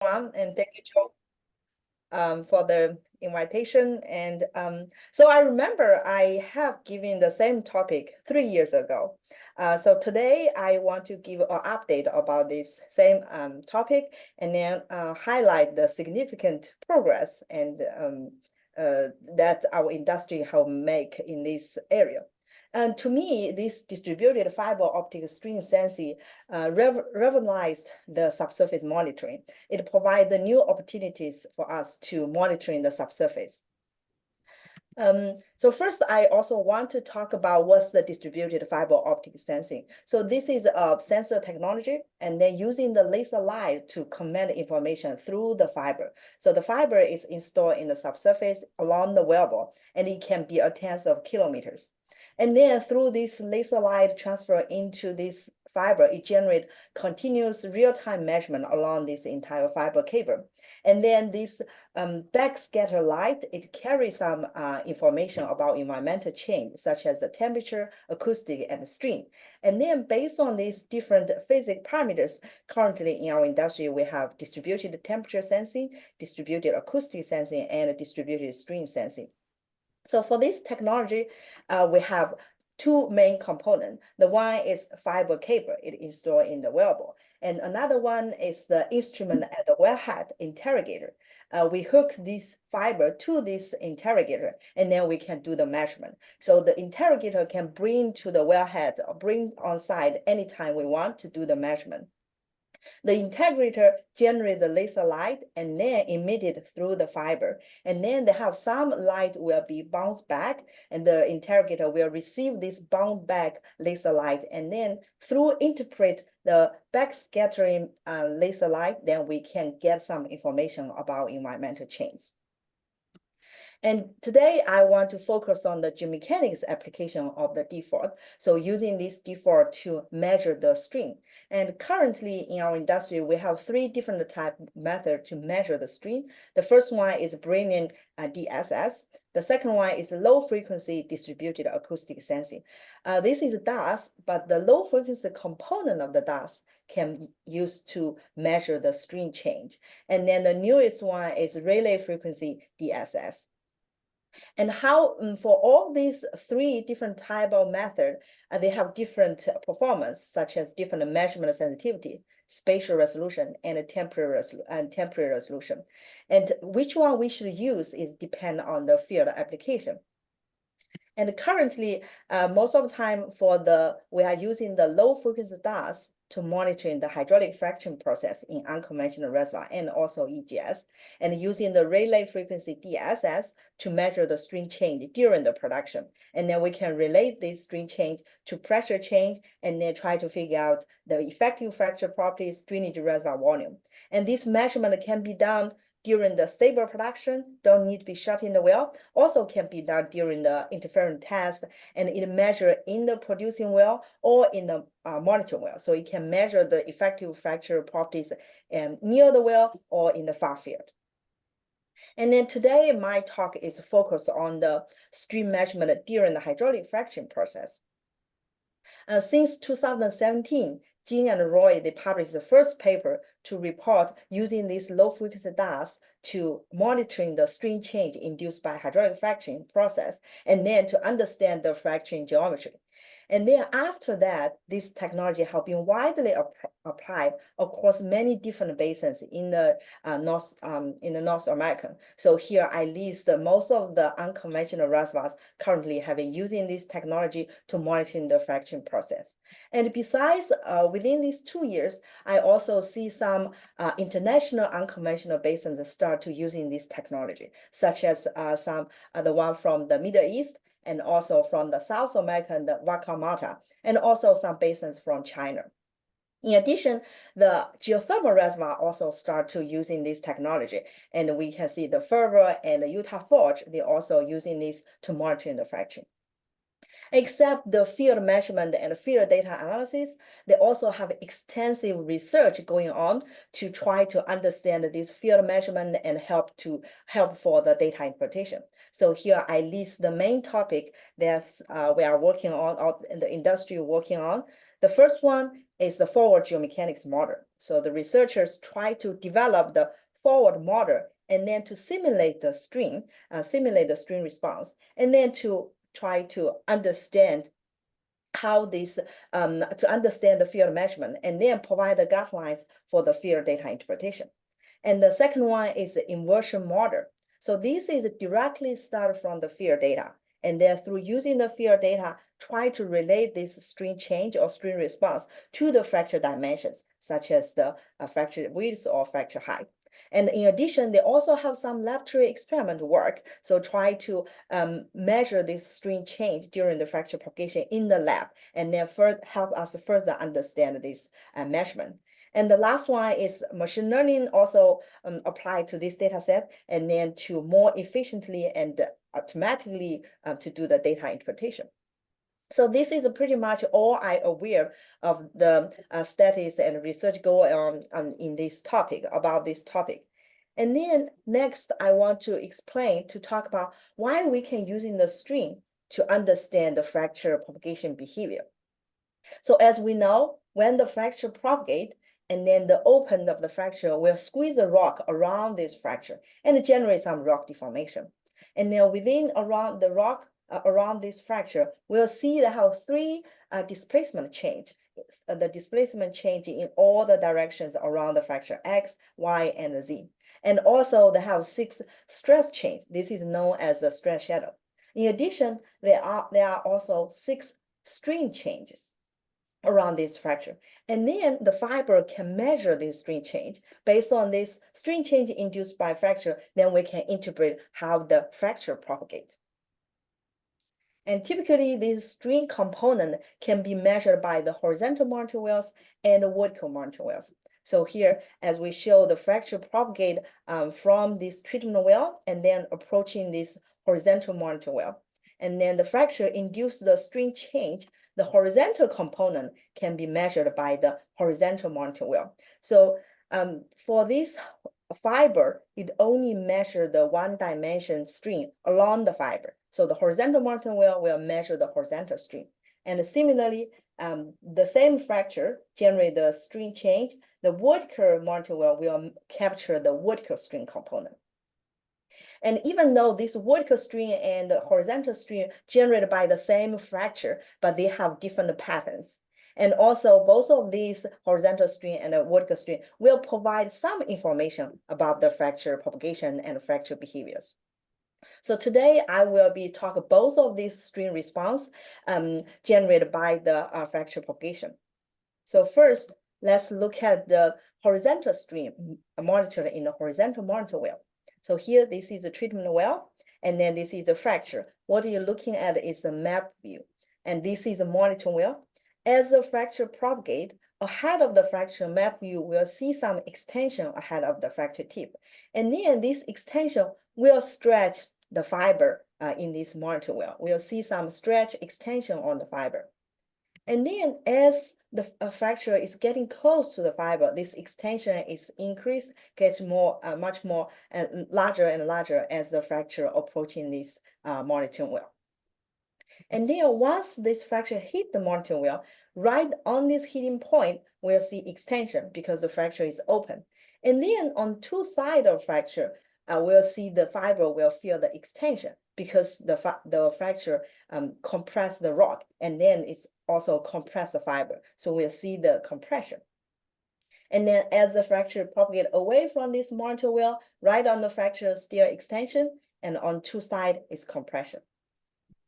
And thank you, Joe, for the invitation. And so I remember I have given the same topic 3 years ago. So today I want to give an update about this same topic and then highlight the significant progress and that our industry have make in this area. And to me, this distributed fiber optic stream sensing revolutionized the subsurface monitoring. It provides the new opportunities for us to monitoring the subsurface. So first, I also want to talk about what's the distributed fiber optic sensing. So this is a sensor technology, and then using the laser light to command information through the fiber. So the fiber is installed in the subsurface along the wellbore, and it can be a tens of kilometers. And then through this laser light transfer into this fiber, it generates continuous real-time measurement along this entire fiber cable. And then this backscatter light, it carries some information about environmental change, such as the temperature, acoustic, and stream. And then based on these different physics parameters, currently in our industry, we have distributed temperature sensing, distributed acoustic sensing, and distributed stream sensing. So for this technology, we have two main components. The one is fiber cable, it installed in the wellbore. And another one is the instrument at the wellhead interrogator. We hook this fiber to this interrogator, and then we can do the measurement. So the interrogator can bring to the wellhead or bring on site anytime we want to do the measurement. The integrator generates the laser light and then emit it through the fiber. And then they have some light will be bounced back, and the interrogator will receive this bounce back laser light, and then through interpret the backscattering laser light, then we can get some information about environmental change. And today I want to focus on the geomechanics application of the DFOS. So using this DFOS to measure the stream. And currently in our industry, we have three different type methods to measure the stream. The first one is bringing DFOS. The second one is low frequency distributed acoustic sensing. This is DAS, but the low frequency component of the DAS can use to measure the stream change. And then the newest one is relay frequency DFOS. And how for all these three different type of method, they have different performance, such as different measurement sensitivity, spatial resolution, and temporary resolution. And which one we should use is depend on the field application. And currently, most of the time we are using the low frequency DAS to monitoring the hydraulic fracturing process in unconventional reservoir and also EGS, and using the relay frequency DSS to measure the stream change during the production. And then we can relate this stream change to pressure change and then try to figure out the effective fracture properties, drainage reservoir volume. And this measurement can be done during the stable production, don't need to be shut in the well, also can be done during the interference test, and it measure in the producing well or in the monitoring well. So it can measure the effective fracture properties near the well or in the far field. And then today, my talk is focused on the stream measurement during the hydraulic fracturing process. Since 2017, Jin and Roy, they published the first paper to report using this low frequency DAS to monitoring the stream change induced by hydraulic fracturing process, and then to understand the fracturing geometry. And then after that, this technology has been widely applied across many different basins in the North America. So here I list most of the unconventional reservoirs currently having using this technology to monitor the fracturing process. And besides, within these 2 years, I also see some international unconventional basins start to using this technology, such as the one from the Middle East, and also from the South American, the Vaca Muerta, and also some basins from China. In addition, the geothermal reservoir also start to using this technology, and we can see the Fervor and the Utah Forge, they're also using this to monitor the fracturing. Except the field measurement and field data analysis, they also have extensive research going on to try to understand this field measurement and help for the data interpretation. So here I list the main topic that we are working on, or the industry working on. The first one is the forward geomechanics model. So the researchers try to develop the forward model and then to simulate the string response, and then to try to understand how this, to understand the field measurement, and then provide the guidelines for the field data interpretation. And the second one is the inversion model. So this is directly started from the field data, and then through using the field data, try to relate this string change or string response to the fracture dimensions, such as the fracture width or fracture height. And in addition, they also have some laboratory experiment work. So try to measure this string change during the fracture propagation in the lab, and then help us further understand this measurement. And the last one is machine learning also applied to this data set, and then to more efficiently and automatically to do the data interpretation. So this is pretty much all I aware of the studies and research going on in this topic, about this topic. And then next, I want to talk about why we can using the string to understand the fracture propagation behavior. So as we know, when the fracture propagate, and then the open of the fracture will squeeze the rock around this fracture and generate some rock deformation. And then around the rock, around this fracture, we'll see that have three displacement change. The displacement change in all the directions around the fracture X, Y, and Z. And also they have 6 stress change. This is known as the stress shadow. In addition, there are also 6 strain changes around this fracture. And then the fiber can measure this strain change. Based on this strain change induced by fracture, then we can interpret how the fracture propagate. And typically, this strain component can be measured by the horizontal monitor wells and the vertical monitor wells. So here, as we show, the fracture propagate from this treatment well and then approaching this horizontal monitor well. And then the fracture induced the strain change. The horizontal component can be measured by the horizontal monitor well. So for this fiber, it only measures the one-dimension strain along the fiber. So the horizontal monitor well will measure the horizontal strain. And similarly, the same fracture generate the strain change. The vertical monitor well will capture the vertical strain component. And even though this vertical strain and horizontal strain generated by the same fracture, but they have different patterns. And also both of these horizontal strain and the vertical strain will provide some information about the fracture propagation and fracture behaviors. So today I will be talking both of these strain response generated by the fracture propagation. So first, let's look at the horizontal strain monitored in the horizontal monitor well. So here, this is a treatment well, and then this is a fracture. What you're looking at is a map view, and this is a monitor well. As the fracture propagate, ahead of the fracture map view, we'll see some extension ahead of the fracture tip. And then this extension will stretch the fiber in this monitor well. We'll see some stretch extension on the fiber. And then as the fracture is getting close to the fiber, this extension is increased, gets much more larger and larger as the fracture approaching this monitor well. And then once this fracture hit the monitor well, right on this hitting point, we'll see extension because the fracture is open. And then on two sides of fracture, we'll see the fiber will feel the extension because the fracture compress the rock, and then it's also compress the fiber. So we'll see the compression. And then as the fracture propagate away from this monitor well, right on the fracture still extension, and on two sides is compression.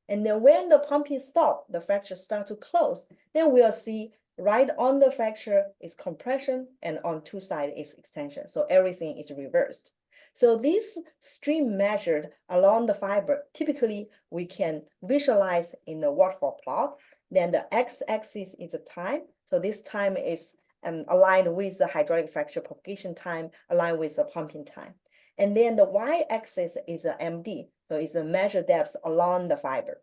And then when the pumping stop, the fracture start to close, then we'll see right on the fracture is compression, and on two sides is extension. So everything is reversed. So this stream measured along the fiber, typically we can visualize in the waterfall plot. Then the x-axis is the time. So this time is aligned with the hydraulic fracture propagation time, aligned with the pumping time. And then the y-axis is a MD. So it's a measured depth along the fiber.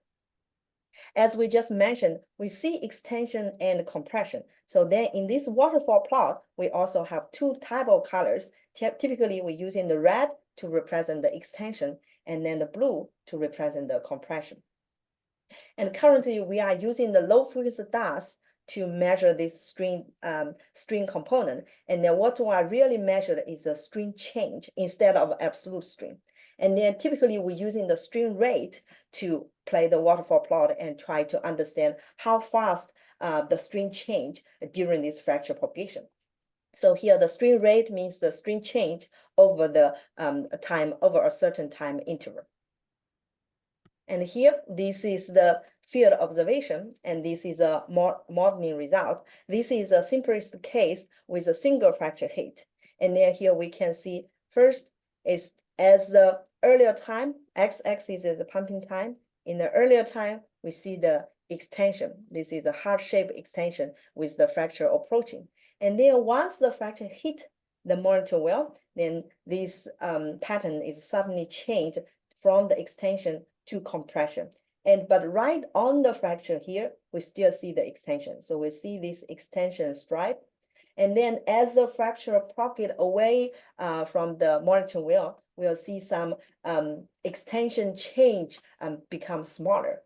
As we just mentioned, we see extension and compression. So then in this waterfall plot, we also have two type of colors. Typically, we're using the red to represent the extension, and then the blue to represent the compression. And currently, we are using the low frequency dust to measure this string component. And then what I really measured is a string change instead of absolute string. And then typically we're using the string rate to play the waterfall plot and try to understand how fast the string change during this fracture propagation. So here the string rate means the string change over the time, over a certain time interval. And here, this is the field observation, and this is a modeling result. This is a simplest case with a single fracture hit. And then here we can see first is as the earlier time, x-axis is the pumping time. In the earlier time, we see the extension. This is a heart-shaped extension with the fracture approaching. And then once the fracture hit the monitor well, then this pattern is suddenly changed from the extension to compression. But right on the fracture here, we still see the extension. So we see this extension stripe. And then as the fracture propagate away from the monitor well, we'll see some extension change become smaller.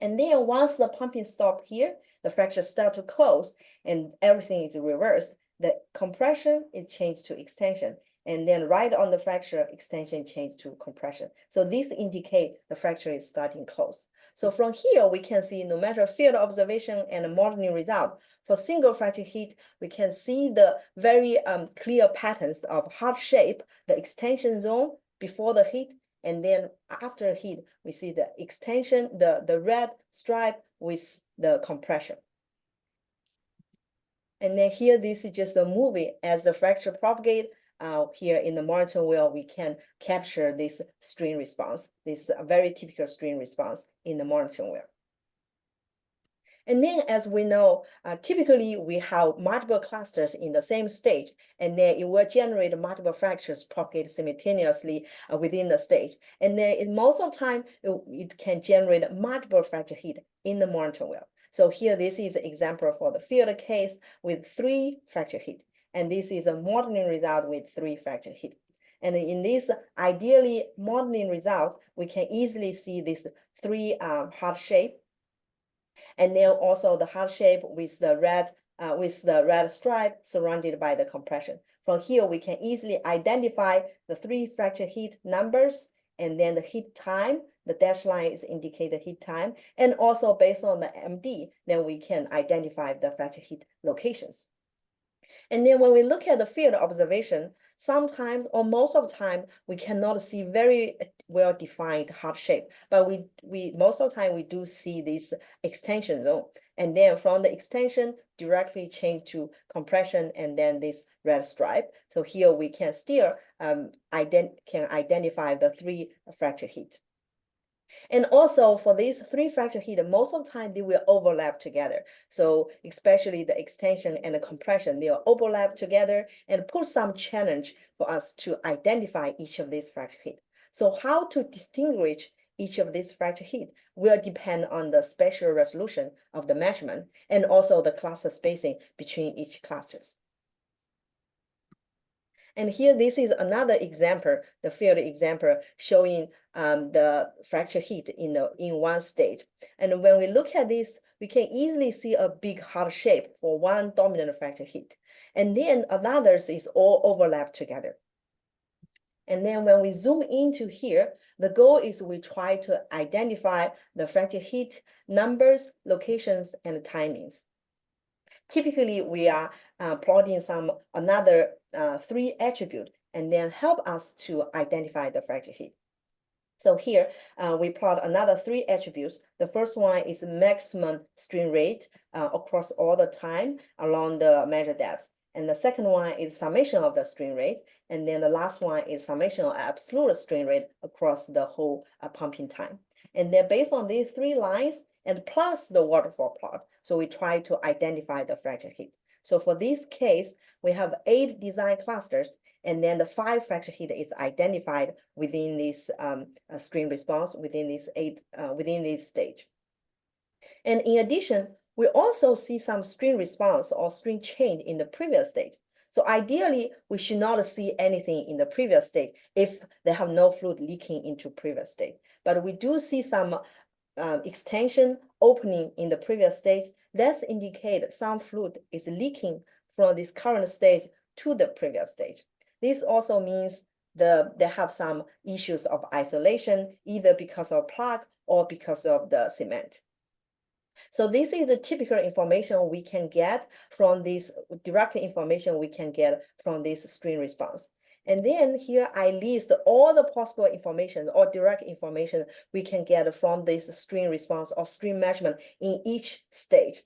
And then once the pumping stop here, the fracture start to close and everything is reversed. The compression is changed to extension. And then right on the fracture, extension change to compression. So this indicate the fracture is starting close. So from here, we can see no matter field observation and modeling result, for single fracture hit, we can see the very clear patterns of heart shape, the extension zone before the hit, and then after hit, we see the extension, the red stripe with the compression. And then here, this is just a movie as the fracture propagate. Here in the monitor well, we can capture this string response, this very typical string response in the monitor well. And then as we know, typically we have multiple clusters in the same stage, and then it will generate multiple fractures propagate simultaneously within the stage. And then most of the time, it can generate multiple fracture hit in the monitor well. So here, this is an example for the field case with 3 fracture hit. And this is a modeling result with 3 fracture hit. And in this ideally modeling result, we can easily see this 3 heart shape. And then also the heart shape with the red stripe surrounded by the compression. From here, we can easily identify the 3 fracture hit numbers and then the hit time. The dashed line is indicate the hit time. And also based on the MD, then we can identify the fracture hit locations. And then when we look at the field observation, sometimes or most of the time, we cannot see very well-defined heart shape, but we most of the time we do see this extension zone. And then from the extension directly change to compression and then this red stripe. So here we can still identify the 3 fracture hit. And also for these 3 fracture hit, most of the time they will overlap together. So especially the extension and the compression, they will overlap together and put some challenge for us to identify each of these fracture hit. So how to distinguish each of these fracture hit will depend on the spatial resolution of the measurement and also the cluster spacing between each clusters. And here, this is another example, the field example showing the fracture hit in one stage. And when we look at this, we can easily see a big heart shape for one dominant fracture hit. And then others is all overlap together. And then when we zoom into here, the goal is we try to identify the fracture hit numbers, locations, and timings. Typically, we are plotting another 3 attributes and then help us to identify the fracture hit. So here, we plot another 3 attributes. The first one is maximum string rate across all the time along the measured depth. And the second one is summation of the string rate. And then the last one is summation of absolute string rate across the whole pumping time. And then based on these 3 lines, and plus the waterfall plot. So we try to identify the fracture hit. So for this case, we have 8 design clusters, and then the 5 fracture hit is identified within this string response within this stage. And in addition, we also see some string response or string change in the previous stage. So ideally, we should not see anything in the previous stage if they have no fluid leaking into previous stage. But we do see some extension opening in the previous stage, that's indicate some fluid is leaking from this current stage to the previous stage. This also means they have some issues of isolation, either because of plug or because of the cement. So this is the typical information we can get from this direct information we can get from this stream response. And then here I list all the possible information or direct information we can get from this stream response or stream measurement in each stage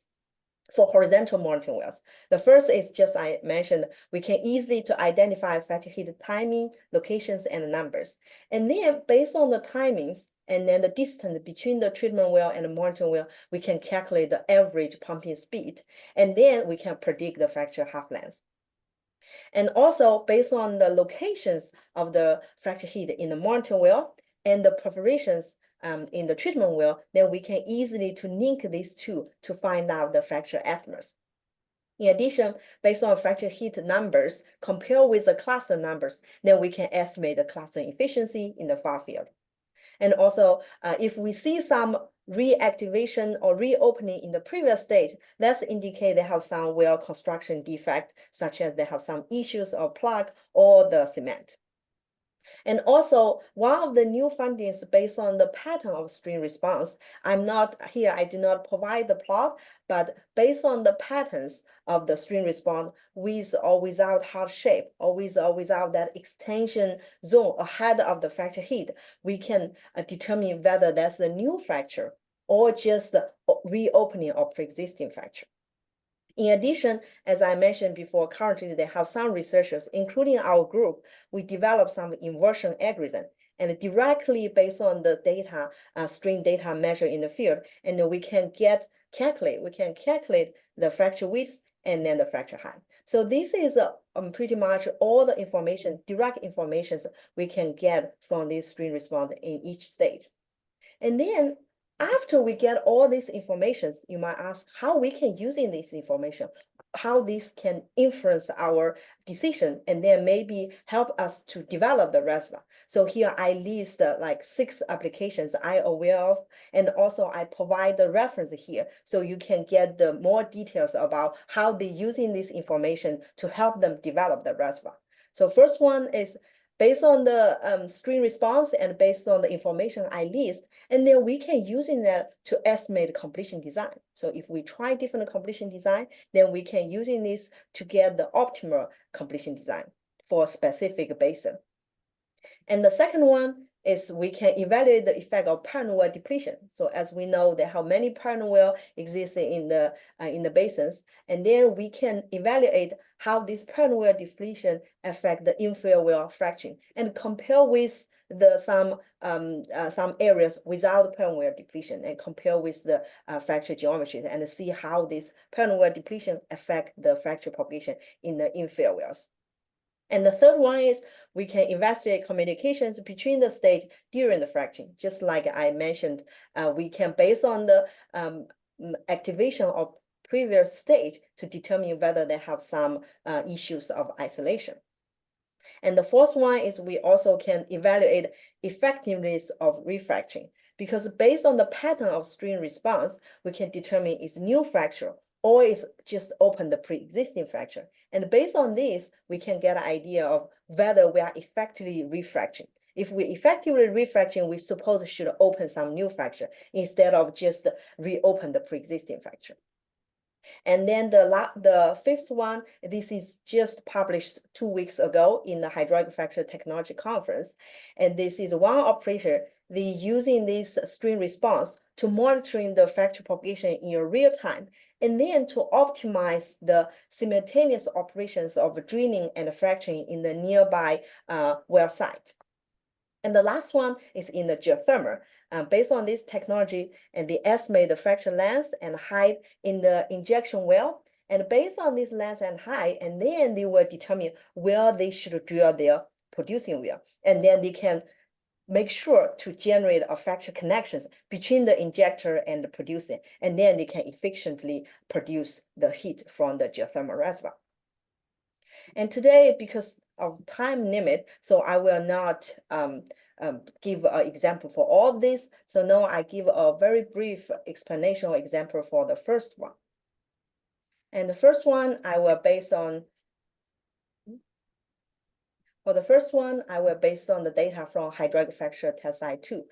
for horizontal monitoring wells. The first is just I mentioned, we can easily to identify fracture heat timing, locations, and numbers. And then based on the timings, and then the distance between the treatment well and the monitoring well, we can calculate the average pumping speed. And then we can predict the fracture half length. And also based on the locations of the fracture heat in the monitoring well and the perforations in the treatment well, then we can easily to link these two to find out the fracture azimuth. In addition, based on fracture heat numbers, compared with the cluster numbers, then we can estimate the cluster efficiency in the far field. And also, if we see some reactivation or reopening in the previous stage, that's indicate they have some well construction defect, such as they have some issues of plug or the cement. And also, one of the new findings based on the pattern of stream response, I do not provide the plot, but based on the patterns of the stream response with or without hard shape, or with or without that extension zone ahead of the fracture heat, we can determine whether that's a new fracture or just reopening of pre-existing fracture. In addition, as I mentioned before, currently they have some researchers, including our group, we developed some inversion algorithm and directly based on the data, stream data measured in the field, and we can calculate the fracture width and then the fracture height. So this is pretty much all the information, direct information we can get from this stream response in each stage. And then after we get all this information, you might ask how we can using this information, how this can influence our decision, and then maybe help us to develop the reservoir. So here I list like 6 applications I'm aware of, and also I provide the reference here, so you can get the more details about how they're using this information to help them develop the reservoir. So first one is based on the stream response and based on the information I list, and then we can using that to estimate completion design. So if we try different completion design, then we can using this to get the optimal completion design for a specific basin. And the second one is we can evaluate the effect of parent well depletion. So as we know, there are many parent well existing in the basins, and then we can evaluate how this parent well depletion affect the infill well fracturing, and compare with some areas without parent well depletion, and compare with the fracture geometry, and see how this parent well depletion affect the fracture propagation in the infill wells. And the third one is we can investigate communications between the stage during the fracturing. Just like I mentioned, we can, based on the activation of previous stage, to determine whether they have some issues of isolation. And the fourth one is we also can evaluate effectiveness of refracturing, because based on the pattern of stream response, we can determine is new fracture or is just open the pre-existing fracture. And based on this, we can get an idea of whether we are effectively refracturing. If we effectively refracturing, we suppose should open some new fracture instead of just reopen the pre-existing fracture. And then the fifth one, this is just published 2 weeks ago in the Hydraulic Fracture Technology Conference. And this is one operator, they using this stream response to monitoring the fracture propagation in real time, and then to optimize the simultaneous operations of draining and fracturing in the nearby well site. And the last one is in the geothermal. Based on this technology, and they estimate the fracture length and height in the injection well. And based on this length and height, and then they will determine where they should drill their producing well. And then they can make sure to generate a fracture connections between the injector and the producing. And then they can efficiently produce the heat from the geothermal reservoir. And today, because of time limit, so I will not give an example for all of this. So now I give a very brief explanation or example for the first one. And the first one I will base on, for the first one, I will base on the data from hydraulic fracture test site 2.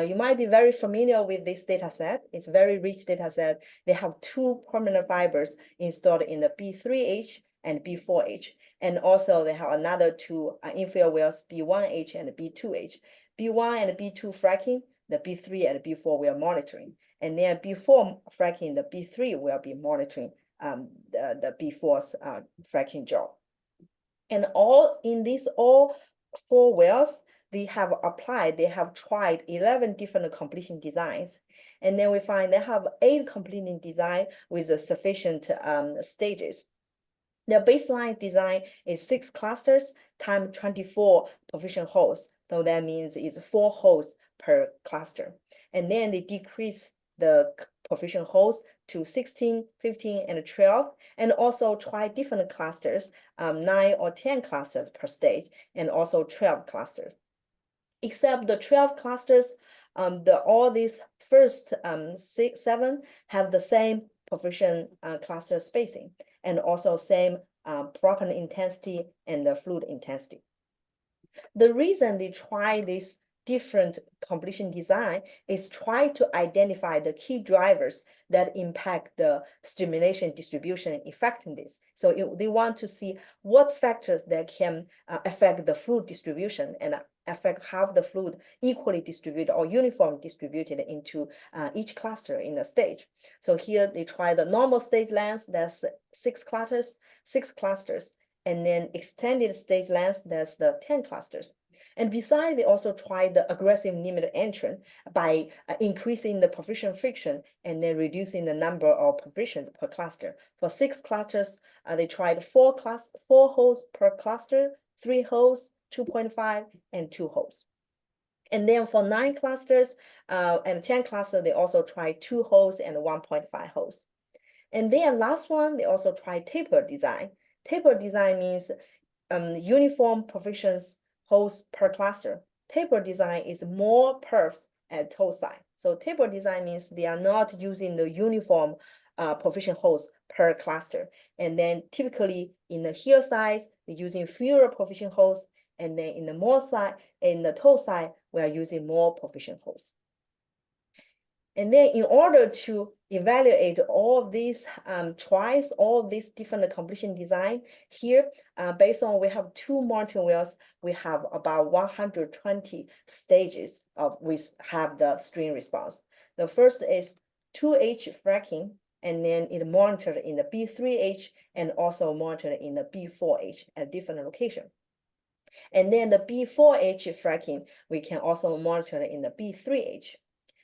You might be very familiar with this data set. It's a very rich data set. They have 2 permanent fibers installed in the B3H and B4H. And also they have another 2 infill wells, B1H and B2H. B1 and B2 fracking, the B3 and B4 we are monitoring. And then B4 fracking, the B3 will be monitoring the B4's fracking job. And in these all 4 wells, they have tried 11 different completion designs. And then we find they have 8 completing design with sufficient stages. Their baseline design is 6 clusters times 24 provision holes. So that means it's 4 holes per cluster. And then they decrease the provision holes to 16, 15, and 12, and also try different clusters, 9 or 10 clusters per stage, and also 12 clusters. Except the 12 clusters, all these first 7 have the same provision cluster spacing, and also same propellant intensity and the fluid intensity. The reason they try this different completion design is try to identify the key drivers that impact the stimulation distribution effectiveness. So they want to see what factors that can affect the fluid distribution and affect how the fluid equally distributed or uniform distributed into each cluster in the stage. So here they try the normal stage length, that's 6 clusters, and then extended stage length, that's the 10 clusters. And besides, they also tried the aggressive limit entrance by increasing the provision friction and then reducing the number of provisions per cluster. For 6 clusters, they tried 4 holes per cluster, 3 holes, 2.5, and 2 holes. And then for 9 clusters and 10 clusters, they also tried 2 holes and 1.5 holes. And then last one, they also tried taper design. Taper design means uniform provisions holes per cluster. Taper design is more perfs at toe side. So taper design means they are not using the uniform provision holes per cluster. And then typically in the heel size, they're using fewer provision holes. And then in the toe side, we are using more provision holes. And then in order to evaluate all of these tries, all of these different completion design here, based on we have 2 monitoring wells, we have about 120 stages have the stream response. The first is 2H fracking, and then it monitored in the B3H and also monitored in the B4H at different location. And then the B4H fracking, we can also monitor in the B3H.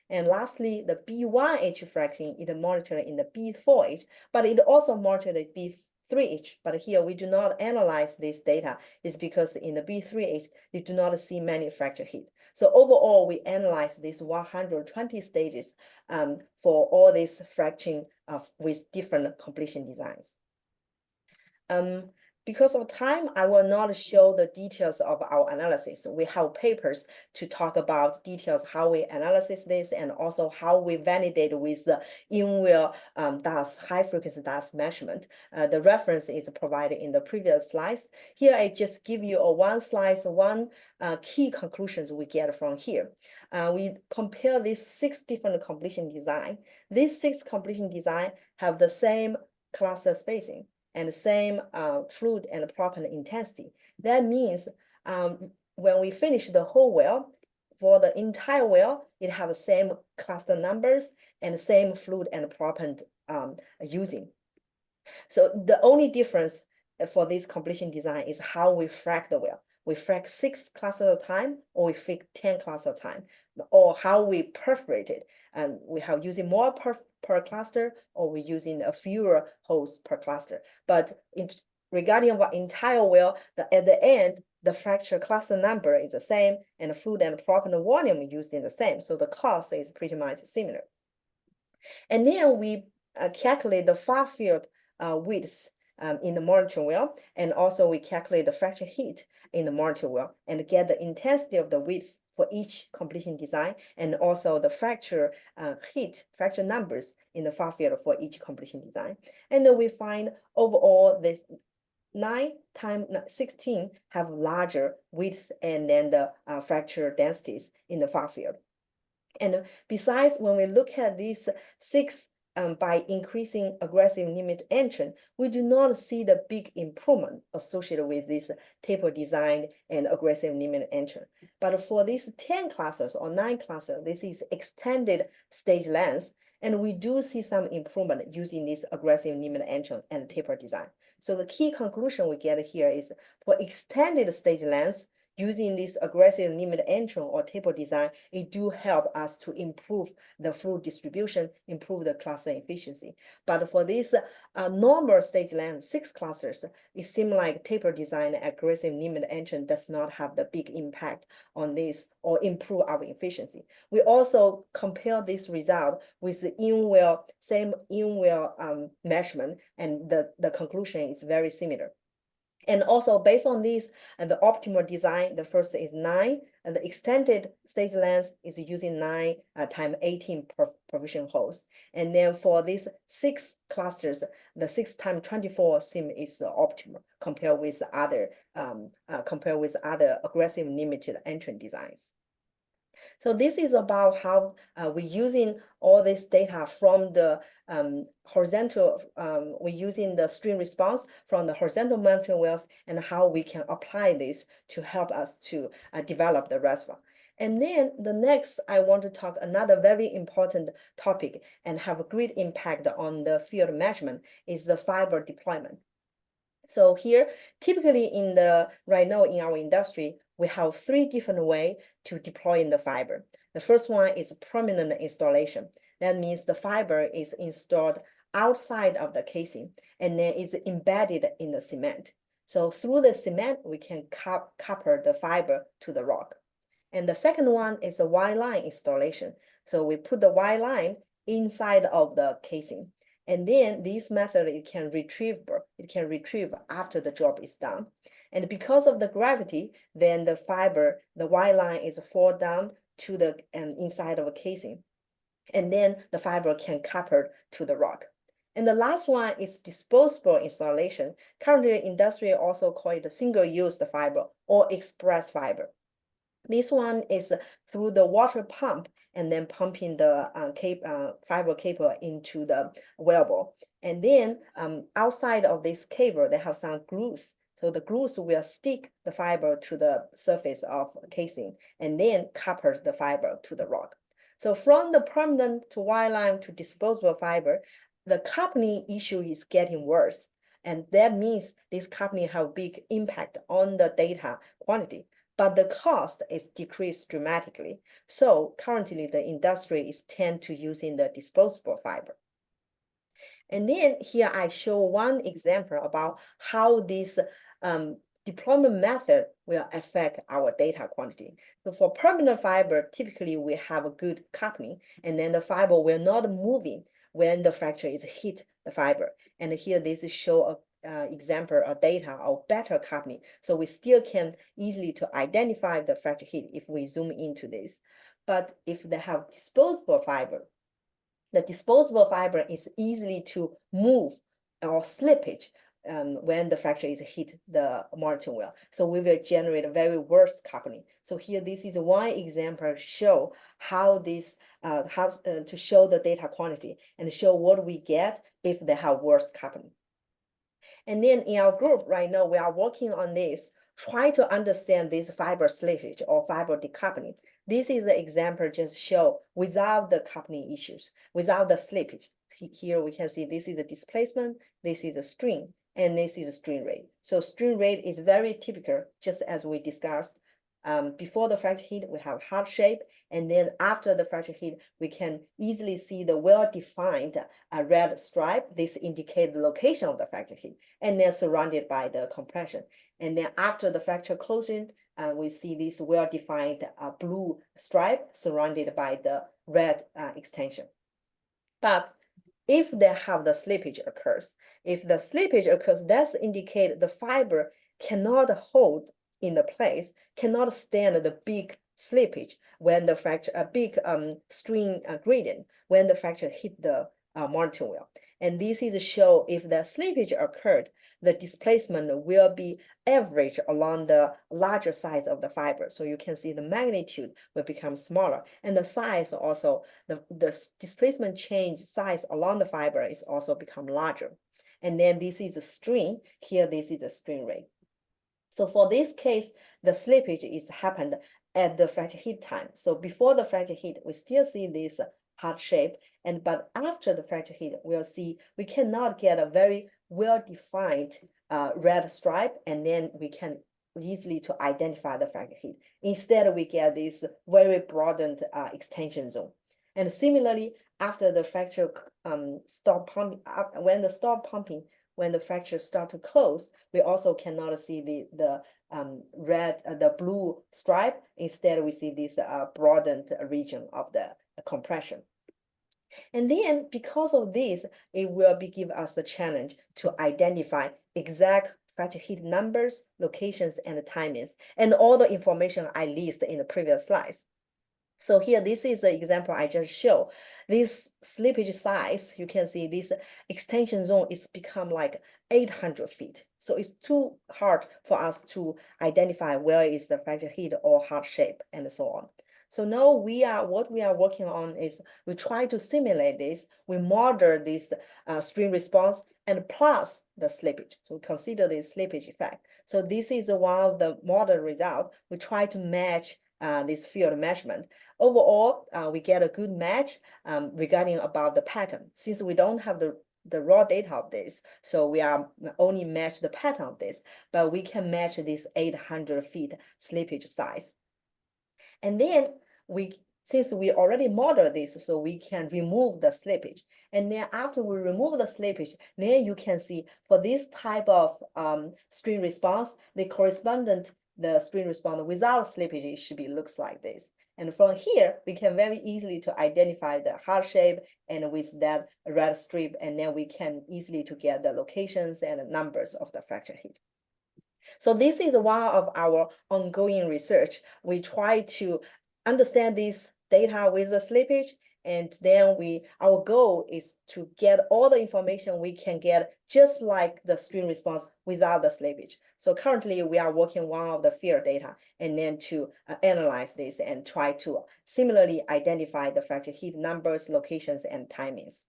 And lastly, the B1H fracking is monitored in the B4H, but it also monitored the B3H. But here we do not analyze this data. It's because in the B3H, they do not see many fracture hit. So overall, we analyze these 120 stages for all this fracturing with different completion designs. Because of time, I will not show the details of our analysis. We have papers to talk about details, how we analyze this, and also how we validate with the in-well dust, high-frequency dust measurement. The reference is provided in the previous slides. Here, I just give you one slide, one key conclusions we get from here. We compare these 6 different completion design. These 6 completion design have the same cluster spacing and the same fluid and propellant intensity. That means when we finish the whole well, for the entire well, it have the same cluster numbers and the same fluid and propellant using. So the only difference for this completion design is how we frac the well. We frac 6 clusters at a time, or we frac 10 clusters at a time, or how we perforate it. And we have using more per cluster, or we're using a fewer holes per cluster. But regarding our entire well, at the end, the fracture cluster number is the same, and the fluid and propellant volume used in the same. So the cost is pretty much similar. And then we calculate the far field width in the monitoring well, and also we calculate the fracture heat in the monitoring well and get the intensity of the width for each completion design, and also the fracture fracture numbers in the far field for each completion design. And then we find overall this 9 times 16 have larger widths and then the fracture densities in the far field. And besides, when we look at these 6 by increasing aggressive limit entrance, we do not see the big improvement associated with this taper design and aggressive limit entrance. But for these 10 clusters or 9 clusters, this is extended stage length, and we do see some improvement using this aggressive limit entrance and taper design. So the key conclusion we get here is for extended stage length, using this aggressive limit entrance or taper design, it do help us to improve the fluid distribution, improve the cluster efficiency. But for this normal stage length, 6 clusters, it seems like taper design and aggressive limit entrance does not have the big impact on this or improve our efficiency. We also compare this result with the same in-well measurement, and the conclusion is very similar. And also based on this, the optimal design, the first is 9, and the extended stage length is using 9 times 18 provision holes. And then for these 6 clusters, the 6 times 24 seem is optimal compared with other aggressive limited entrance designs. So this is about how we're using all this data from the horizontal, we're using the stream response from the horizontal monitoring wells and how we can apply this to help us to develop the reservoir. And then the next, I want to talk another very important topic and have a great impact on the field measurement is the fiber deployment. So here, typically right now in our industry, we have 3 different ways to deploy in the fiber. The first one is permanent installation. That means the fiber is installed outside of the casing and then it's embedded in the cement. So through the cement, we can copper the fiber to the rock. And the second one is a wire line installation. So we put the wire line inside of the casing. And then this method, it can retrieve after the job is done. And because of the gravity, then the wire line is fall down to the inside of a casing. And then the fiber can copper to the rock. And the last one is disposable installation. Currently, industry also call it a single-use fiber or express fiber. This one is through the water pump and then pumping the fiber cable into the wellbore. And then outside of this cable, they have some grooves. So the grooves will stick the fiber to the surface of casing and then copper the fiber to the rock. So from the permanent to wire line to disposable fiber, the coupling issue is getting worse. And that means this coupling have big impact on the data quantity, but the cost is decreased dramatically. So currently the industry is tend to using the disposable fiber. And then here I show one example about how this deployment method will affect our data quantity. So for permanent fiber, typically we have a good coupling, and then the fiber will not moving when the fracture is hit the fiber. And here this is show a example of data of better coupling. So we still can easily to identify the fracture hit if we zoom into this. But if they have disposable fiber, the disposable fiber is easily to move or slippage when the fracture is hit the monitoring well. So we will generate a very worse coupling. So here, this is one example show how this, to show the data quantity and show what we get if they have worse coupling. And then in our group right now, we are working on this, try to understand this fiber slippage or fiber decoupling. This is the example just show without the coupling issues, without the slippage. Here we can see this is the displacement, this is the strain, and this is the strain rate. So strain rate is very typical, just as we discussed. Before the fracture hit, we have heart shape, and then after the fracture hit, we can easily see the well-defined red stripe. This indicates the location of the fracture hit, and then surrounded by the compression. And then after the fracture closing, we see this well-defined blue stripe surrounded by the red extension. But if they have the slippage occurs, that's indicate the fiber cannot hold in the place, cannot stand the big slippage when the fracture, a big strain gradient when the fracture hit the martin wheel. And this is to show if the slippage occurred, the displacement will be average along the larger size of the fiber. So you can see the magnitude will become smaller, and the size also, the displacement change size along the fiber is also become larger. And then this is a strain, here this is a strain rate. So for this case, the slippage is happened at the fracture hit time. So before the fracture hit, we still see this heart shape, but after the fracture hit, we'll see we cannot get a very well-defined red stripe, and then we can easily to identify the fracture hit. Instead, we get this very broadened extension zone. And similarly, after the fracture stop pumping, when the fracture start to close, we also cannot see the blue stripe. Instead, we see this broadened region of the compression. And then because of this, it will give us the challenge to identify exact fracture hit numbers, locations, and timings, and all the information I listed in the previous slides. So here, this is the example I just showed. This slippage size, you can see this extension zone is become like 800 feet. So it's too hard for us to identify where is the fracture hit or heart shape and so on. So now what we are working on is we try to simulate this. We model this strain response and plus the slippage. So we consider the slippage effect. So this is one of the model results. We try to match this field measurement. Overall, we get a good match regarding about the pattern. Since we don't have the raw data of this, so we are only match the pattern of this, but we can match this 800 feet slippage size. And then since we already modeled this, so we can remove the slippage. And then after we remove the slippage, then you can see for this type of strain response, the strain response without slippage, it should be looks like this. And from here, we can very easily to identify the heart shape and with that red strip, and then we can easily to get the locations and numbers of the fracture hit. So this is one of our ongoing research. We try to understand this data with the slippage, and then our goal is to get all the information we can get just like the strain response without the slippage. So currently we are working one of the field data and then to analyze this and try to similarly identify the fracture hit numbers, locations, and timings.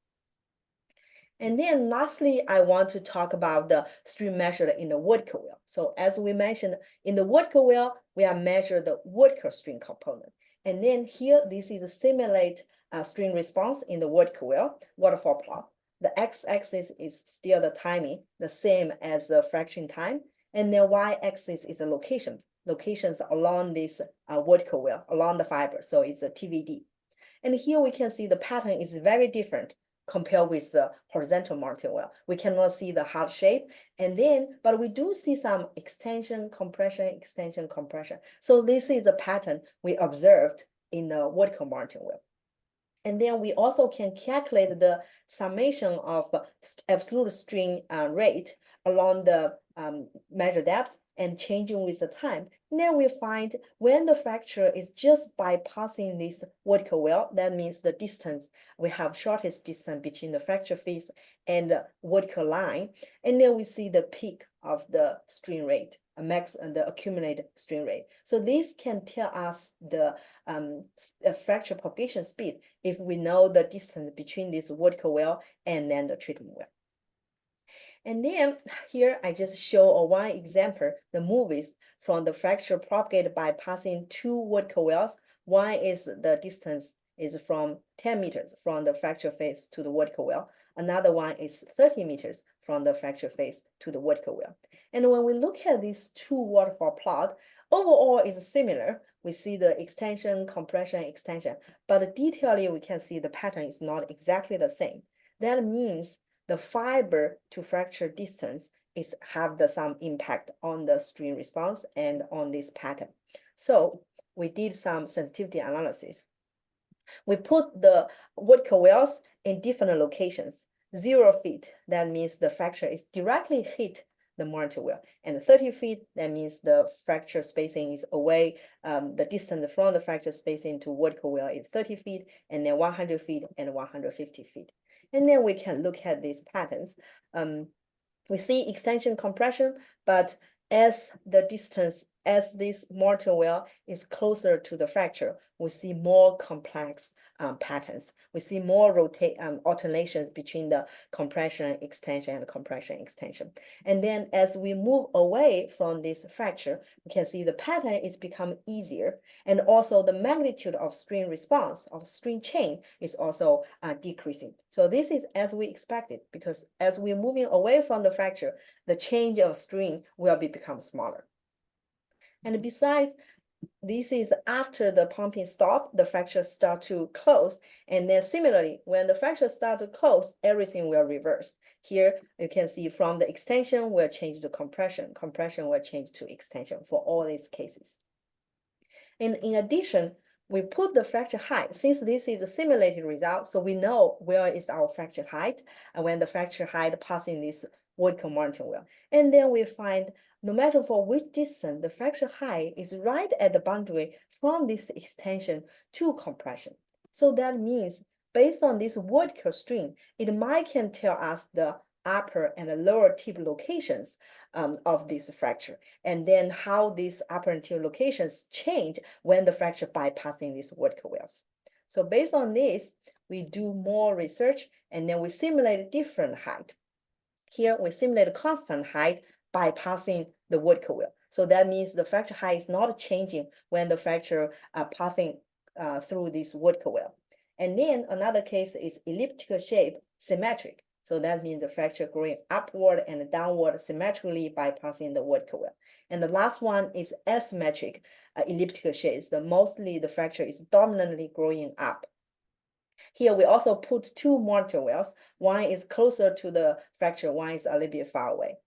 And then lastly, I want to talk about the strain measured in the vertical wheel. So as we mentioned, in the vertical wheel, we are measure the vertical strain component. And then here, this is a simulate strain response in the vertical wheel waterfall plot. The x-axis is still the timing, the same as the fraction time. And then y-axis is the locations along this vertical wheel, along the fiber. So it's a TVD. And here we can see the pattern is very different compared with the horizontal martin wheel. We cannot see the heart shape, but we do see some extension, compression, extension, compression. So this is the pattern we observed in the vertical martin wheel. And then we also can calculate the summation of absolute strain rate along the measure depths and changing with the time. And then we find when the fracture is just bypassing this vertical wheel, that means the distance, we have shortest distance between the fracture face and the vertical line. And then we see the peak of the strain rate, the accumulated strain rate. So this can tell us the fracture propagation speed if we know the distance between this vertical wheel and then the treatment wheel. And then here I just show one example, the movies from the fracture propagated by passing two vertical wheels. One is the distance is from 10 meters from the fracture face to the vertical wheel. Another one is 30 meters from the fracture face to the vertical wheel. And when we look at these two waterfall plot, overall is similar. We see the extension, compression, extension, but detailing we can see the pattern is not exactly the same. That means the fiber to fracture distance have some impact on the strain response and on this pattern. So we did some sensitivity analysis. We put the vertical wheels in different locations. 0 feet, that means the fracture is directly hit the monitor well. And 30 feet, that means the fracture spacing is away. The distance from the fracture spacing to vertical well is 30 feet, and then 100 feet and 150 feet. And then we can look at these patterns. We see extension compression, but as this mortar well is closer to the fracture, we see more complex patterns. We see more alternations between the compression extension and compression extension. And then as we move away from this fracture, we can see the pattern is becoming easier, and also the magnitude of strain response of strain change is also decreasing. So this is as we expected, because as we're moving away from the fracture, the change of strain will become smaller. And besides, this is after the pumping stop, the fracture start to close. And then similarly, when the fracture start to close, everything will reverse. Here, you can see from the extension will change to compression. Compression will change to extension for all these cases. And in addition, we put the fracture height, since this is a simulated result, so we know where is our fracture height and when the fracture height passing this vertical monitoring well. And then we find no matter for which distance, the fracture height is right at the boundary from this extension to compression. So that means based on this vertical strain, it can tell us the upper and lower tip locations of this fracture, and then how these upper and tip locations change when the fracture bypassing these vertical wells. So based on this, we do more research, and then we simulate different height. Here we simulate constant height bypassing the vertical well. So that means the fracture height is not changing when the fracture passing through this vertical well. And then another case is elliptical shape symmetric. So that means the fracture growing upward and downward symmetrically bypassing the vertical well. And the last one is asymmetric elliptical shapes. Mostly the fracture is dominantly growing up. Here we also put two monitor wells. One is closer to the fracture, one is a little bit far away.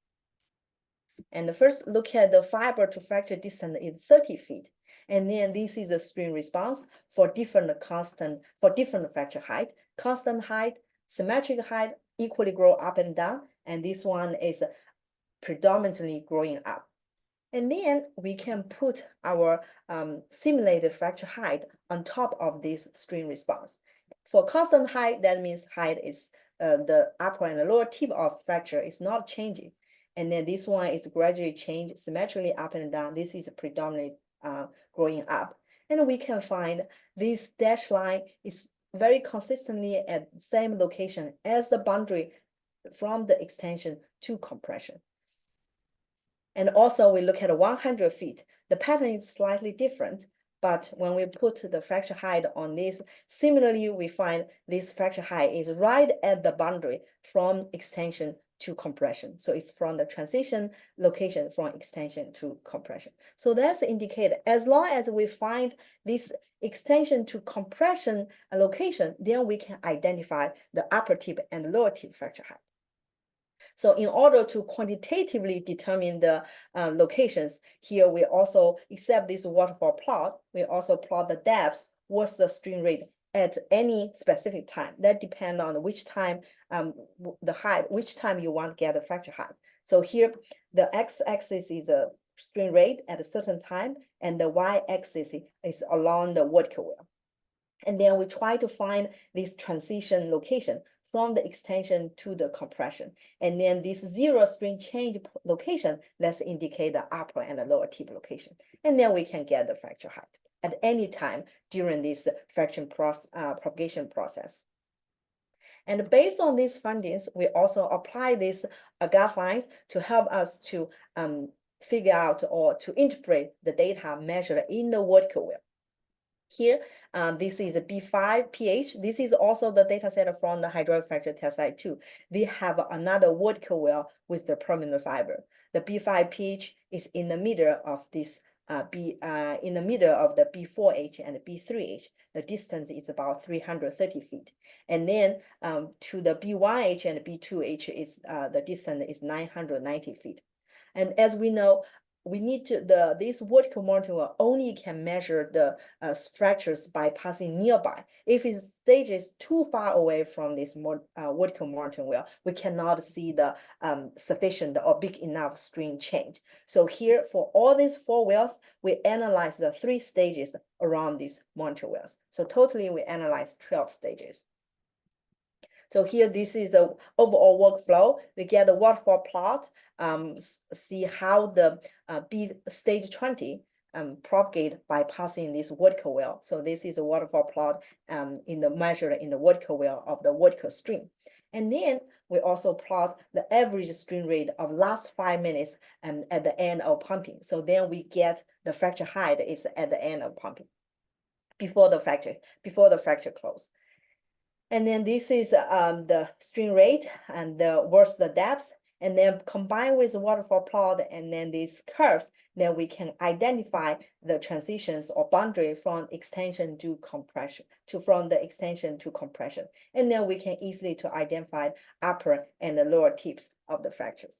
And the first look at the fiber to fracture distance is 30 feet. And then this is a strain response for different fracture height, constant height, symmetric height, equally grow up and down. And this one is predominantly growing up. And then we can put our simulated fracture height on top of this strain response. For constant height, that means height is the upper and the lower tip of fracture is not changing. And then this one is gradually changed symmetrically up and down. This is predominantly growing up. And we can find this dashed line is very consistently at the same location as the boundary from the extension to compression. And also we look at 100 feet. The pattern is slightly different, but when we put the fracture height on this, similarly, we find this fracture height is right at the boundary from extension to compression. So it's from the transition location from extension to compression. So that's indicated as long as we find this extension to compression location, then we can identify the upper tip and lower tip fracture height. So in order to quantitatively determine the locations, here we also accept this waterfall plot. We also plot the depth, what's the strain rate at any specific time. That depends on which time, the height, which time you want to get the fracture height. So here, the x-axis is a strain rate at a certain time, and the y-axis is along the vertical well. And then we try to find this transition location from the extension to the compression. And then this zero strain change location, let's indicate the upper and the lower tip location. And then we can get the fracture height at any time during this propagation process. And based on these findings, we also apply these guidelines to help us to figure out or to interpret the data measured in the vertical well. Here, this is a B5 pH. This is also the data set from the hydraulic fracture test site too. They have another vertical well with the permanent fiber. The B5 pH is in the middle of this in the middle of the B4H and the B3H. The distance is about 330 feet. And then to the B1H and B2H is the distance is 990 feet. And as we know, we need to, this vertical monitoring wheel only can measure the fractures by passing nearby. If it stages too far away from this vertical monitoring wheel, we cannot see the sufficient or big enough strain change. So here, for all these 4 wheels, we analyze the 3 stages around these monitor wheels. So totally, we analyze 12 stages. So here, this is the overall workflow. We get a waterfall plot, see how the B stage 20 propagate by passing this vertical wheel. So this is a waterfall plot measured in the vertical wheel of the vertical stream. And then we also plot the average strain rate of last 5 minutes at the end of pumping. So then we get the fracture height is at the end of pumping, before the fracture close. And then this is the strain rate and versus the depth, and then combined with the waterfall plot and then these curves, then we can identify the transitions or boundary from extension to compression, from the extension to compression. And then we can easily to identify upper and the lower tips of the fractures.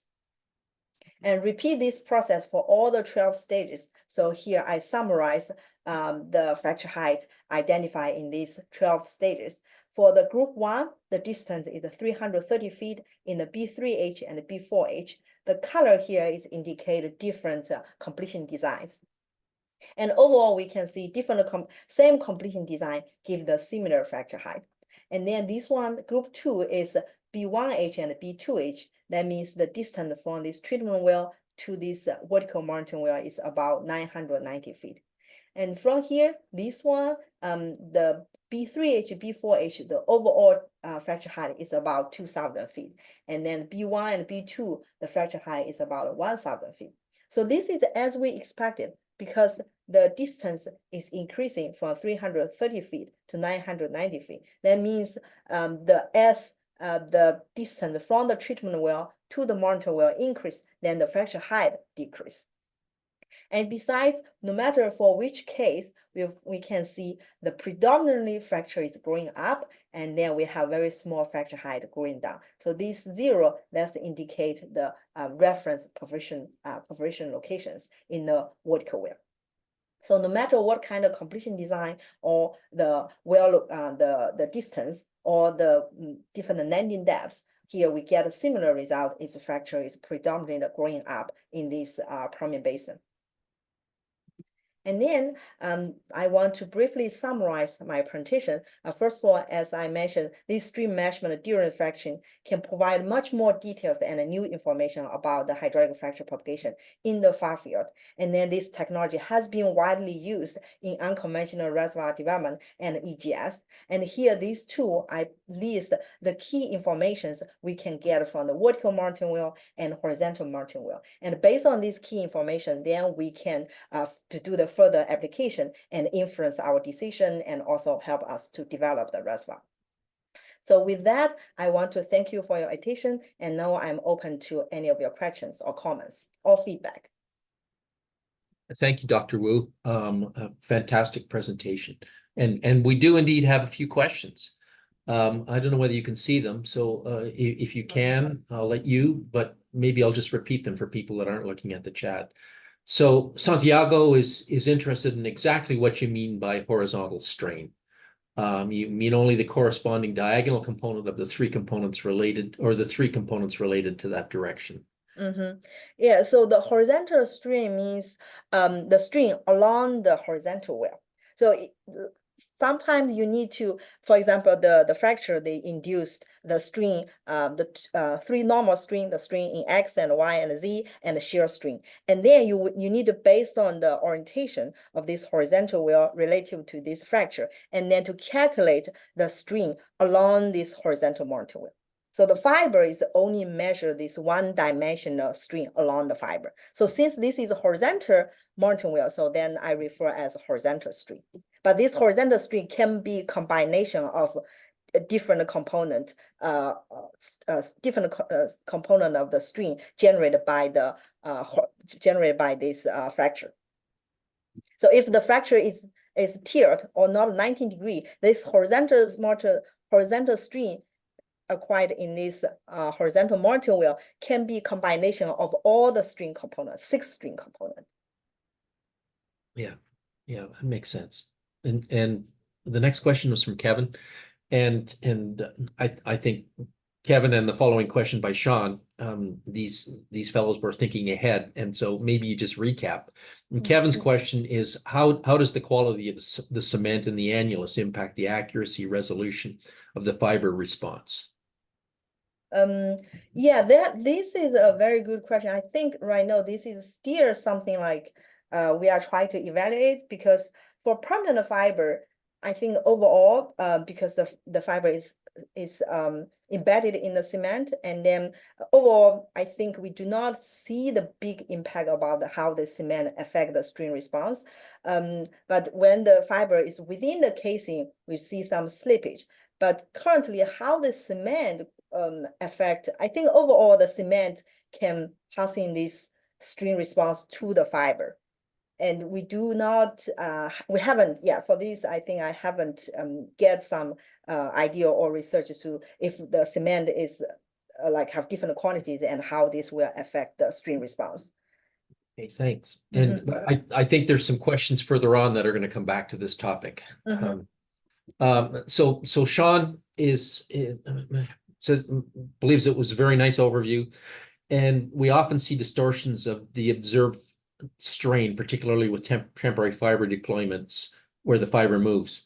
And repeat this process for all the 12 stages. So here I summarize the fracture height identified in these 12 stages. For the group 1, the distance is 330 feet in the B3H and the B4H. The color here is indicated different completion designs. And overall, we can see different same completion design give the similar fracture height. And then this one, group 2, is B1H and B2H. That means the distance from this treatment well to this vertical monitoring well is about 990 feet. And from here, this one, the B3H, B4H, the overall fracture height is about 2,000 feet. And then B1 and B2, the fracture height is about 1,000 feet. So this is as we expected, because the distance is increasing from 330 feet to 990 feet. That means the distance from the treatment well to the monitor well increase, then the fracture height decrease. And besides, no matter for which case, we can see the predominantly fracture is growing up, and then we have very small fracture height going down. So this 0, that's indicate the reference perforation locations in the vertical well. So no matter what kind of completion design or the well, the distance or the different landing depths, here we get a similar result. Its fracture is predominantly growing up in this Permian Basin. And then I want to briefly summarize my presentation. First of all, as I mentioned, this stream measurement during fracturing can provide much more details and new information about the hydraulic fracture propagation in the far field. And then this technology has been widely used in unconventional reservoir development and EGS. And here, these two, I list the key informations we can get from the vertical monitoring well and horizontal monitoring well. And based on this key information, then we can to do the further application and influence our decision and also help us to develop the reservoir. So with that, I want to thank you for your attention, and now I'm open to any of your questions or comments or feedback. Thank you, Dr. Wu. A fantastic presentation. And we do indeed have a few questions. I don't know whether you can see them, so if you can, I'll let you, but maybe I'll just repeat them for people that aren't looking at the chat. So Santiago is interested in exactly what you mean by horizontal strain. You mean only the corresponding diagonal component of the 3 components related, or the 3 components related to that direction? Yeah, so the horizontal strain means the strain along the horizontal well. So sometimes you need to, for example, the fracture, they induced the strain, the 3 normal strain, the strain in X and Y and Z, and the shear strain. And then you need to, based on the orientation of this horizontal well relative to this fracture, and then to calculate the strain along this horizontal monitor well. So the fiber is only measure this one-dimensional strain along the fiber. So since this is a horizontal monitoring well, so then I refer as horizontal strain. But this horizontal strain can be combination of a different component, component of the strain generated by the this fracture. So if the fracture is tiered or not 90 degrees, this horizontal strain acquired in this horizontal monitoring well can be combination of all the string components, 6 string components. Yeah, that makes sense. And the next question was from Kevin, and I think Kevin and the following question by Sean, these fellows were thinking ahead, and so maybe you just recap. And Kevin's question is how does the quality of the cement and the annulus impact the accuracy resolution of the fiber response? Yeah, this is a very good question. I think right now this is still something like we are trying to evaluate, because for permanent fiber, I think overall, because the fiber is embedded in the cement, and then overall, I think we do not see the big impact about how the cement affect the string response. But when the fiber is within the casing, we see some slippage. But currently, how the cement affect, I think overall the cement can pass in this string response to the fiber. And we do not, we haven't, for this, I think I haven't get some idea or research to if the cement is like have different quantities and how this will affect the string response. Okay, thanks. And I think there's some questions further on that are going to come back to this topic. So Sean believes it was a very nice overview, and we often see distortions of the observed strain, particularly with temporary fiber deployments where the fiber moves.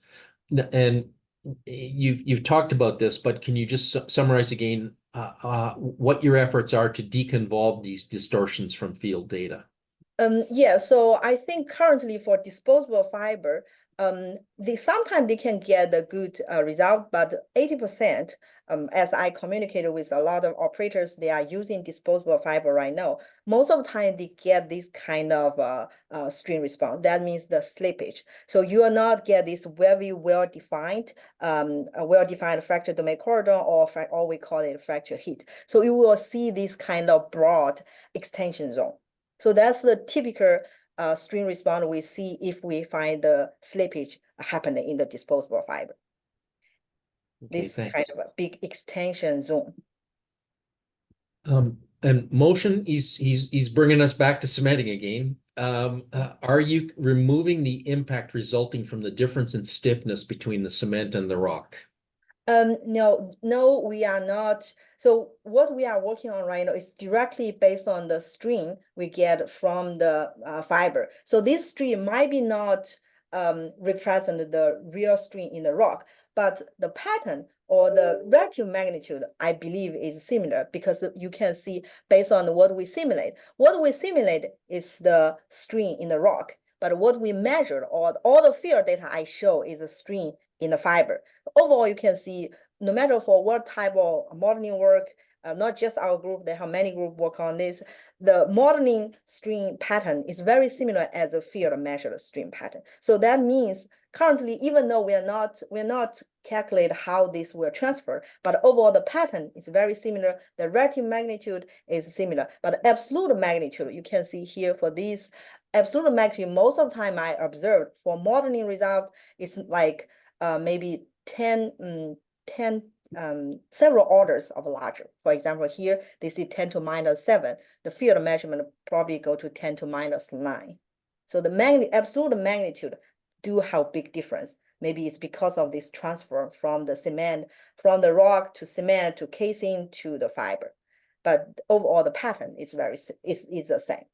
And you've talked about this, but can you just summarize again what your efforts are to deconvolve these distortions from field data? Yeah, so I think currently for disposable fiber, sometimes they can get a good result, but 80%, as I communicated with a lot of operators, they are using disposable fiber right now. Most of the time they get this kind of string response. That means the slippage. So you will not get this very well-defined fracture domain corridor, or we call it fracture hit. So you will see this kind of broad extension zone. So that's the typical string response we see if we find the slippage happening in the disposable fiber. Okay, this thanks. kind of a big extension zone. And motion, he's bringing us back to cementing again. Are you removing the impact resulting from the difference in stiffness between the cement and the rock? No, we are not. So what we are working on right now is directly based on the stream we get from the fiber. So this stream might be not represent the real stream in the rock, but the pattern or the relative magnitude, I believe, is similar, because you can see based on what we simulate. What we simulate is the stream in the rock, but what we measured, or all the field data I show, is a stream in the fiber. Overall, you can see no matter for what type of modeling work, not just our group, there are many groups work on this, the modeling stream pattern is very similar as a field measured stream pattern. So that means currently, even though we're not calculate how this will transfer, but overall the pattern is very similar. The relative magnitude is similar, but absolute magnitude, you can see here for this absolute magnitude, most of the time I observed for modeling result, it's like maybe 10 several orders of larger. For example, here they see 10 to minus 7. The field measurement probably go to 10 to minus 9. So the absolute magnitude do have big difference. Maybe it's because of this transfer from the cement, from the rock to cement to casing to the fiber. But overall, the pattern is is the same.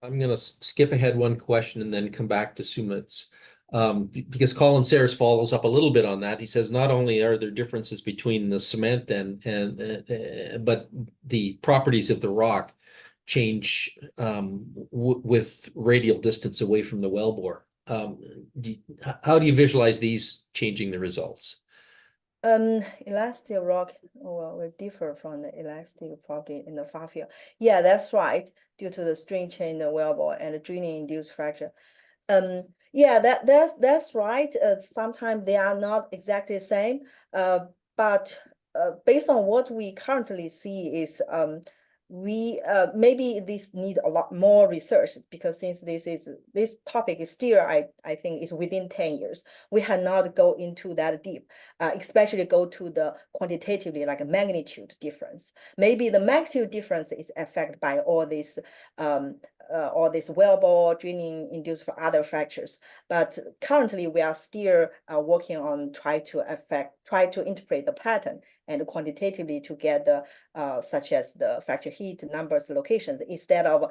I'm going to skip ahead one question and then come back to Sumit's. Because Colin Sayers follows up a little bit on that. He says not only are there differences between the cement but the properties of the rock change with radial distance away from the wellbore. How do you visualize these changing the results? Elastic rock will differ from the elastic property in the far field. Yeah, that's right. Due to the strain change in the wellbore and the drilling induced fracture. Yeah, that's right. Sometimes they are not exactly the same. But based on what we currently see is we maybe this need a lot more research, because since this topic is still, I think is within 10 years, we had not go into that deep, especially go to the quantitatively, like a magnitude difference. Maybe the magnitude difference is affected by all this well bore draining induced for other fractures. But currently we are still working on try to interpret the pattern and quantitatively to get the such as the fracture heat numbers, locations, instead of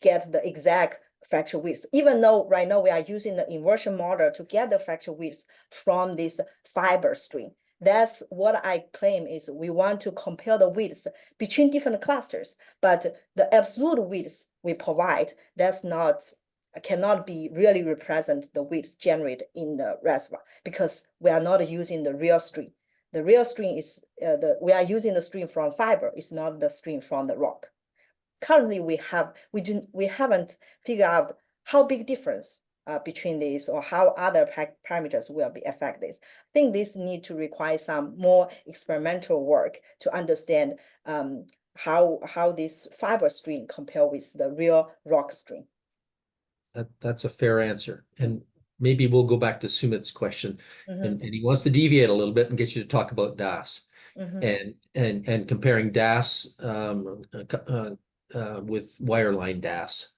get the exact fracture width. Even though right now we are using the inversion model to get the fracture width from this fiber string. That's what I claim is we want to compare the widths between different clusters, but the absolute width we provide, cannot be really represent the width generated in the reservoir, because we are not using the real string. The real string is we are using the string from fiber. It's not the string from the rock. Currently, we haven't figured out how big difference between these, or how other parameters will be affected. I think this need to require some more experimental work to understand how this fiber string compare with the real rock string. That's a fair answer. And maybe we'll go back to Sumit's question. And he wants to deviate a little bit and get you to talk about DAS and comparing DAS with wireline DAS.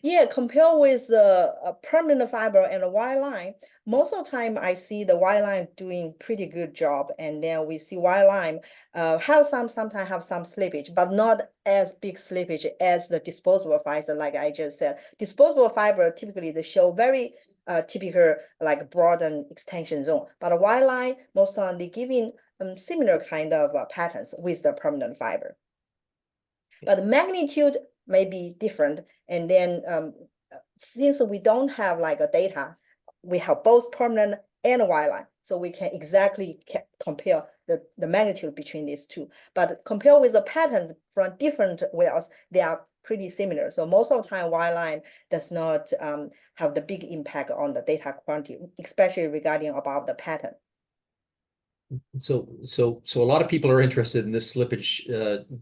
Yeah, compare with a permanent fiber and a wireline, most of the time I see the wireline doing pretty good job, and then we see wireline have sometimes have some slippage, but not as big slippage as the disposable fiber. Like I just said, disposable fiber typically they show very typical like broadened extension zone, but a wireline most of the time they giving similar kind of patterns with the permanent fiber. But the magnitude may be different. And then since we don't have like a data, we have both permanent and wireline. So we can exactly compare the magnitude between these two. But compare with the patterns from different wells, they are pretty similar. So most of the time, wireline does not have the big impact on the data quantity, especially regarding about the pattern. So a lot of people are interested in this slippage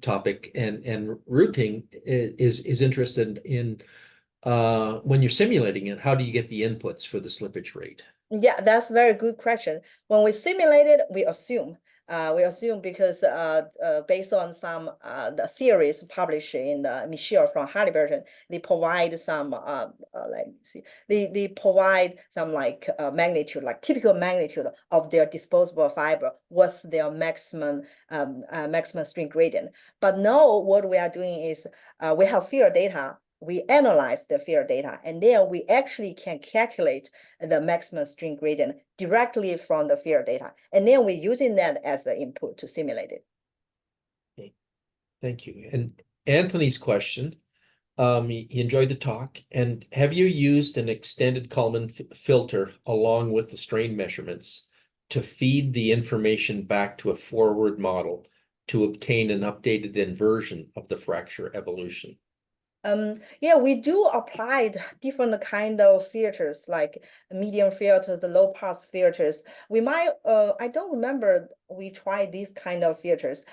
topic, and routing is interested in when you're simulating it, how do you get the inputs for the slippage rate? Yeah, that's a very good question. When we simulate it, we assume because based on some the theories published in the Michel from Halliburton, they provide some let me see, they provide some like magnitude, like typical magnitude of their disposable fiber. What's their maximum string gradient? But now what we are doing is we have field data. We analyze the field data, and then we actually can calculate the maximum string gradient directly from the field data. And then we're using that as the input to simulate it. Okay. Thank you. And Anthony's question, he enjoyed the talk. And have you used an extended Kalman filter along with the strain measurements to feed the information back to a forward model to obtain an updated inversion of the fracture evolution? Yeah, we do apply different kind of filters, like medium filters, the low pass filters. We might, I don't remember we tried these kind of filters.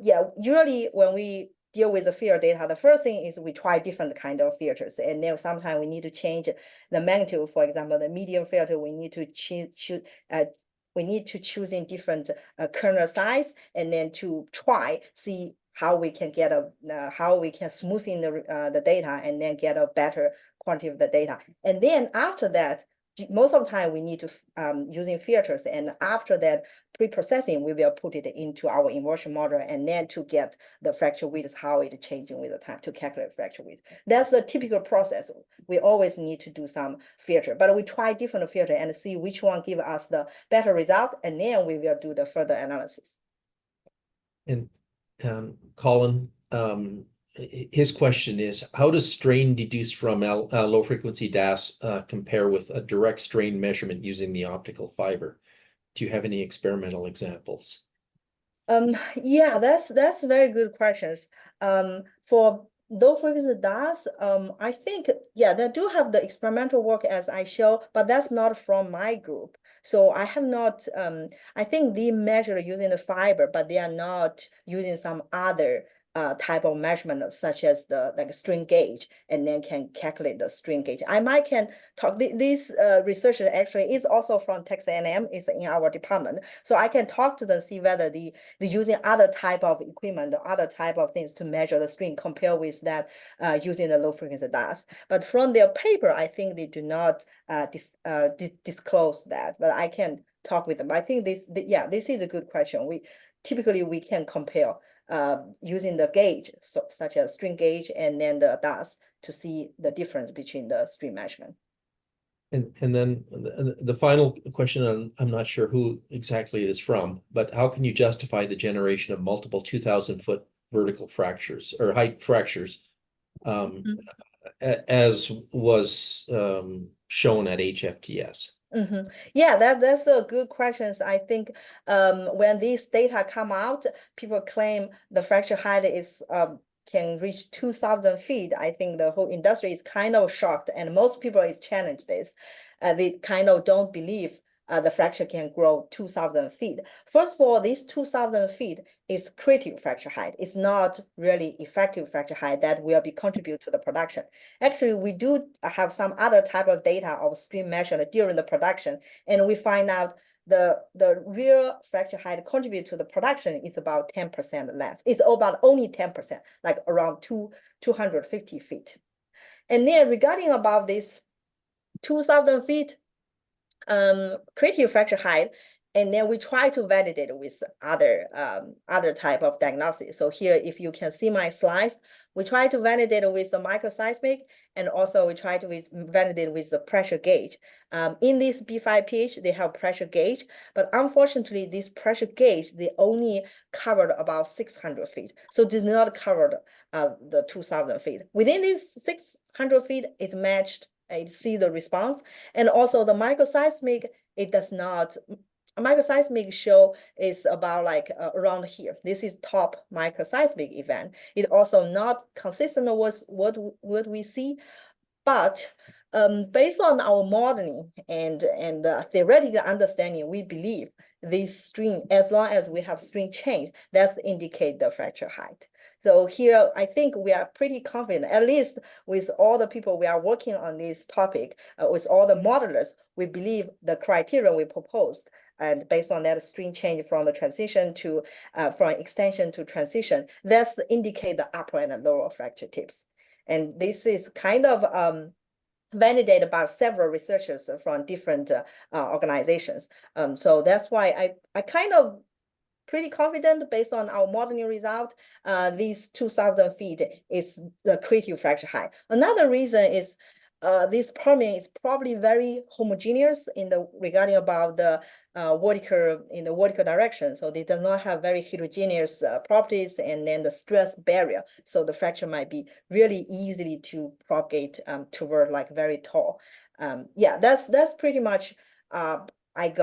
Yeah, usually when we deal with the field data, the first thing is we try different kind of filters, and then sometimes we need to change the magnitude. For example, the medium filter, we need to choose in different kernel size, and then to see how we can get how we can smoothing the data and then get a better quantity of the data. And then after that, most of the time we need to using filters, and after that pre-processing, we will put it into our inversion model, and then to get the fracture width, how it changing with the time to calculate fracture width. That's the typical process. We always need to do some filter, but we try different filter and see which one give us the better result, and then we will do the further analysis. And Colin, his question is, how does strain deduced from low frequency DAS compare with a direct strain measurement using the optical fiber? Do you have any experimental examples? Yeah, that's very good questions. For Low frequency does, I think, yeah, they do have the experimental work as I show, but that's not from my group. So I have not, I think they measure using the fiber, but they are not using some other type of measurement such as the like string gauge, and then can calculate the string gauge. I might can talk, this researcher actually is also from Texas A&M, is in our department. So I can talk to them, see whether they're using other type of equipment, other type of things to measure the string, compare with that using the low frequency DAS. But from their paper, I think they do not disclose that, but I can talk with them. I think yeah, this is a good question. We typically can compare using the gauge, so such as string gauge and then the DAS to see the difference between the string measurement. And then the final question, I'm not sure who exactly it is from, but how can you justify the generation of multiple 2,000-foot vertical fractures or height fractures, as was shown at HFTS? Yeah, that's a good question. I think when these data come out, people claim the fracture height is can reach 2,000 feet. I think the whole industry is kind of shocked, and most people is challenged this. They kind of don't believe the fracture can grow 2,000 feet. First of all, this 2,000 feet is critical fracture height. It's not really effective fracture height that will be contribute to the production. Actually, we do have some other type of data of stream measured during the production, and we find out the real fracture height contribute to the production is about 10% less. It's about only 10%, like around 250 feet. And then regarding about this 2,000 feet critical fracture height, and then we try to validate with other type of diagnosis. So here, if you can see my slides, we try to validate with the microseismic, and also we try to validate with the pressure gauge. In this B5PH, they have pressure gauge, but unfortunately, this pressure gauge, they only covered about 600 feet. So did not cover the 2,000 feet. Within these 600 feet, it's matched. I see the response. And also the microseismic, it does not, microseismic show is about like around here. This is top microseismic event. It also not consistent with what we see, but based on our modeling and theoretical understanding, we believe this string, as long as we have string change, that's indicate the fracture height. So here, I think we are pretty confident, at least with all the people we are working on this topic, with all the modelers, we believe the criteria we proposed, and based on that string change from the transition to, from extension to transition, that's indicate the upper and lower fracture tips. And this is kind of validated by several researchers from different organizations. So that's why I kind of pretty confident based on our modeling result, these 2,000 feet is the critical fracture height. Another reason is this permeate is probably very homogeneous in the regarding about the vertical direction. So they do not have very heterogeneous properties, and then the stress barrier. So the fracture might be really easily to propagate toward like very tall. Yeah, that's pretty much I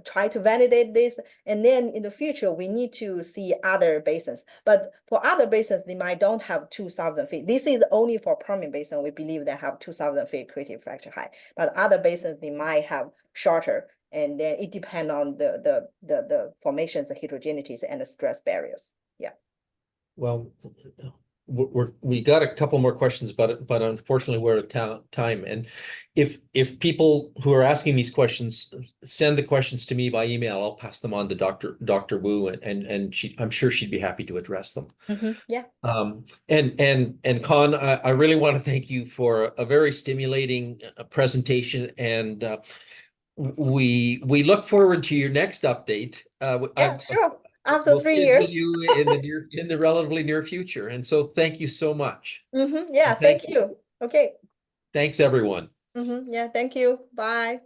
try to validate this, and then in the future we need to see other basins. But for other basins, they might don't have 2,000 feet. This is only for Permian Basin. We believe they have 2,000 feet critical fracture height. But other basins they might have shorter, and then it depends on the formations, the heterogeneities, and the stress barriers. Yeah. Well, we got a couple more questions about it, but unfortunately we're out of time. And if people who are asking these questions send the questions to me by email, I'll pass them on to Dr. Wu, and I'm sure she'd be happy to address them. Yeah. And Con, I really want to thank you for a very stimulating presentation, and we look forward to your next update. Yeah, sure. After we'll 3 years. you in the relatively near future. And so thank you so much. Yeah, thank you. Okay. Thanks, everyone. Yeah, thank you. Bye.